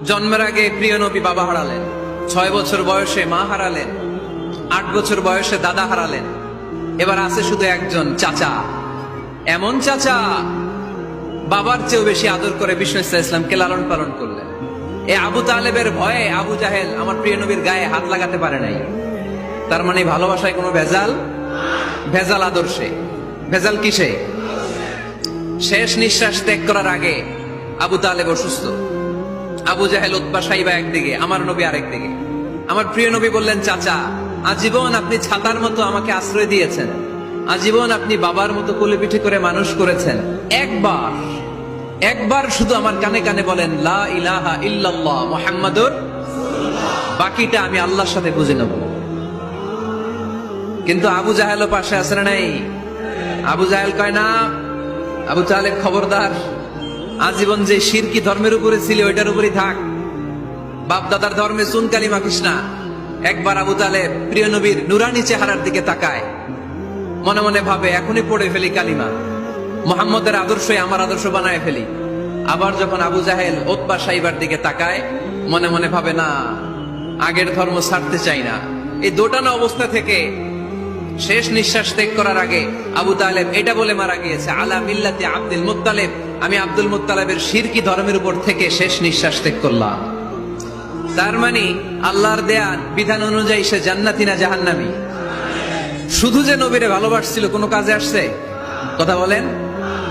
জন্মের আগে প্রিয় নবী বাবা হারালেন, 6 বছর বয়সে মা হারালেন, 8 বছর বয়সে দাদা হারালেন, এবার আছে শুধু একজন চাচা। এমন চাচা বাবার চেয়েও বেশি আদর করে বিষ্ণু ইসলামকে লালন পালন করলেন। এ আবু তালেবের ভয়ে আবু জাহেল আমার প্রিয় নবীর গায়ে হাত লাগাতে পারে নাই। তার মানে ভালোবাসায় কোনো ভেজাল? ভেজাল আদর্শে। ভেজাল কিসে? শেষ নিঃশ্বাস ত্যাগ করার আগে আবু তালেব অসুস্থ, আবু জাহেল উতবা সাইবা একদিকে, আমার নবী আরেকদিকে। আমার প্রিয় নবী বললেন, চাচা আজীবন আপনি ছাতার মতো আমাকে আশ্রয় দিয়েছেন, আজীবন আপনি বাবার মতো কোলে পিঠে করে মানুষ করেছেন, একবার শুধু আমার কানে কানে বলেন লা ইলাহা ইল্লাল্লাহ মুহাম্মাদুর, বাকিটা আমি আল্লাহর সাথে বুঝে নেব। কিন্তু আবু জাহেলও পাশে আছে না নাই? আবু জাহেল কয় না, আবু তালেব খবরদার, আজীবন যে শিরকি ধর্মের উপরে ছিল ওইটার উপরই থাক, বাপ দাদার ধর্মে চুন কালিমা কৃষ্ণা। একবার আবু তালেব প্রিয় নবীর নুরানি চেহারার দিকে তাকায়, মনে মনে ভাবে এখনই পড়ে ফেলি কালিমা, মুহাম্মদের আদর্শই আমার আদর্শ বানায় ফেলি। আবার যখন আবু জাহেল উতবা সাইবার দিকে তাকায়, মনে মনে ভাবে না, আগের ধর্ম ছাড়তে চাই না। এই দোটানা অবস্থা থেকে শেষ নিঃশ্বাস ত্যাগ করার আগে আবু তালেব এটা বলে মারা গিয়েছে, আলা মিল্লাতি আব্দুল মুত্তালিব, আমি আব্দুল মুত্তালিবের শিরকি ধর্মের উপর থেকে শেষ নিঃশ্বাস ত্যাগ করলাম। তার মানে আল্লাহর দেয়া বিধান অনুযায়ী সে জান্নাতি না জাহান্নামী? শুধু যে নবীরে ভালোবাসছিল কোনো কাজে আসছে? কথা বলেন।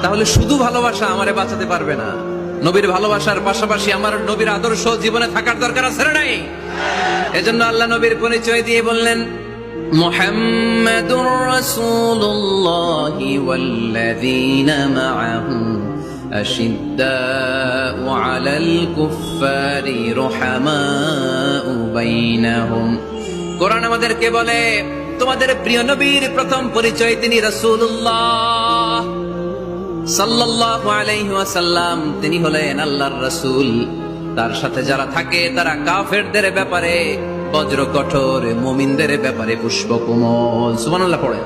তাহলে শুধু ভালোবাসা আমারে বাঁচাতে পারবে না। নবীর ভালোবাসার পাশাপাশি আমার নবীর আদর্শ জীবনে থাকার দরকার আছে না নাই? এজন্য আল্লাহ নবীর পরিচয় দিয়ে বললেন, মুহাম্মাদুর রাসূলুল্লাহি ওয়াল্লাযীনা মাআহু আশিদ্দাউ আলাল কুফফারি রুহামাউ বাইনাহুম। কোরআন আমাদেরকে বলে তোমাদের প্রিয় নবীর প্রথম পরিচয় তিনি রাসূলুল্লাহ সাল্লাল্লাহু আলাইহি ওয়াসাল্লাম, তিনি হলেন আল্লাহর রাসূল। তার সাথে যারা থাকে তারা কাফেরদের ব্যাপারে বজ্র কঠোর, মুমিনদের ব্যাপারে পুষ্পকোমল। সুবহানাল্লাহ পড়ে।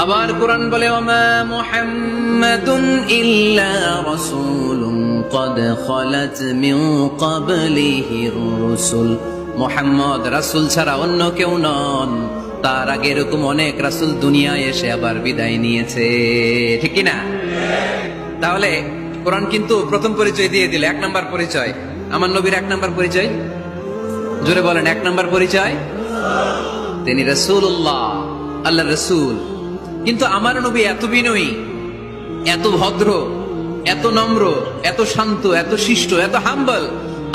আবার কোরআন বলে, ওমা মুহাম্মাদুন ইল্লা রাসূলুন ক্বাদ খালাত মিন ক্বাবলিহির রুসুল। মুহাম্মদ রাসূল ছাড়া অন্য কেউ নন, তার আগে এরকম অনেক রাসূল দুনিয়ায় এসে আবার বিদায় নিয়েছে, ঠিক কি না? তাহলে কোরআন কিন্তু প্রথম পরিচয় দিয়ে দিলে, 1 নম্বর পরিচয় আমার নবীর। 1 নম্বর পরিচয় জোরে বলেন, 1 নম্বর পরিচয় তিনি রাসূলুল্লাহ, আল্লাহর রাসূল। কিন্তু আমার নবী এত বিনয়ী, এত ভদ্র, এত নম্র, এত শান্ত, এত শিষ্ট, এত হাম্বল।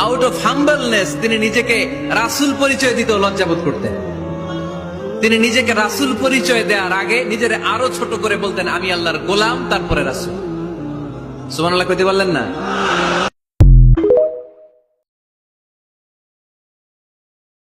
আউট অফ হাম্বলনেস তিনি নিজেকে রাসূল পরিচয় দিতে লজ্জাবোধ করতেন। তিনি নিজেকে রাসূল পরিচয় দেওয়ার আগে নিজের আরো ছোট করে বলতেন, আমি আল্লাহর গোলাম, তারপরে রাসূল। সুবহানাল্লাহ কইতে বললেন না?